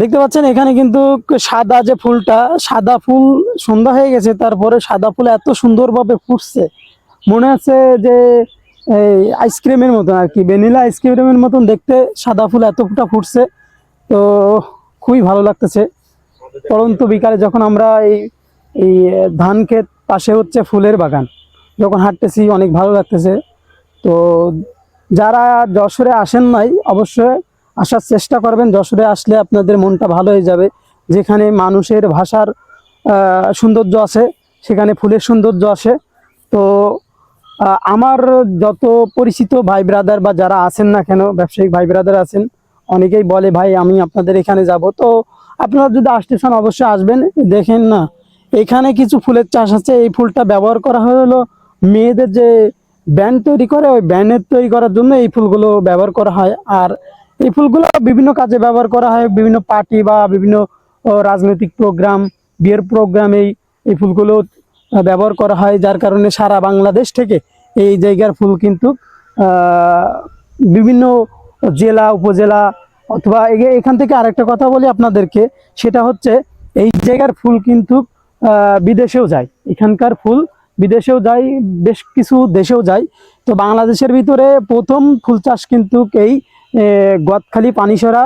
দেখতে পাচ্ছেন এখানে কিন্তু সাদা যে ফুলটা, সাদা ফুল সন্ধ্যা হয়ে গেছে, তারপরে সাদা ফুল এত সুন্দরভাবে ফুটছে, মনে হচ্ছে যে এই আইসক্রিমের মতন আর কি, ভ্যানিলা আইসক্রিমের মতন দেখতে সাদা ফুল এতটা ফুটছে। তো খুবই ভালো লাগতেছে। পরন্ত বিকালে যখন আমরা এই এই ধান ক্ষেত পাশে হচ্ছে ফুলের বাগান, যখন হাঁটতেছি অনেক ভালো লাগতেছে। তো যারা যশোরে আসেন নাই অবশ্যই আসার চেষ্টা করবেন। যশোরে আসলে আপনাদের মনটা ভালো হয়ে যাবে। যেখানে মানুষের ভাষার সৌন্দর্য আছে, সেখানে ফুলের সৌন্দর্য আছে। তো আমার যত পরিচিত ভাই ব্রাদার বা যারা আছেন না কেন, ব্যবসায়িক ভাই ব্রাদার আছেন, অনেকেই বলে ভাই আমি আপনাদের এখানে যাব। তো আপনারা যদি আসতে চান অবশ্যই আসবেন। দেখেন না, এখানে কিছু ফুলের চাষ আছে, এই ফুলটা ব্যবহার করা হলো মেয়েদের যে ব্যান্ড তৈরি করে, ওই ব্যান্ডের তৈরি করার জন্য এই ফুলগুলো ব্যবহার করা হয়। আর এই ফুলগুলো বিভিন্ন কাজে ব্যবহার করা হয়, বিভিন্ন পার্টি বা বিভিন্ন রাজনৈতিক প্রোগ্রাম, বিয়ের প্রোগ্রামে এই ফুলগুলো ব্যবহার করা হয়। যার কারণে সারা বাংলাদেশ থেকে এই জায়গার ফুল কিন্তু বিভিন্ন জেলা উপজেলা অথবা এখান থেকে আরেকটা কথা বলি আপনাদেরকে, সেটা হচ্ছে এই জায়গার ফুল কিন্তু বিদেশেও যায়। এখানকার ফুল বিদেশেও যায়, বেশ কিছু দেশেও যায়। তো বাংলাদেশের ভিতরে প্রথম ফুল চাষ কিন্তু এই গদখালি পানিসরা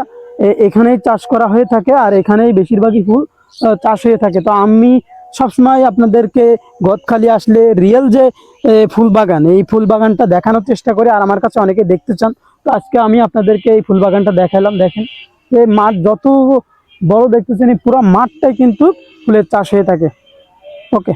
এখানেই চাষ করা হয়ে থাকে, আর এখানেই বেশিরভাগই ফুল চাষ হয়ে থাকে। তো আমি সবসময় আপনাদেরকে গদখালি আসলে রিয়েল যে ফুল বাগান, এই ফুল বাগানটা দেখানোর চেষ্টা করি। আর আমার কাছে অনেকে দেখতে চান, তো আজকে আমি আপনাদেরকে এই ফুল বাগানটা দেখালাম। দেখেন এই মাঠ যত বড় দেখতেছেন, এই পুরো মাঠটাই কিন্তু ফুলের চাষ হয়ে থাকে। ওকে।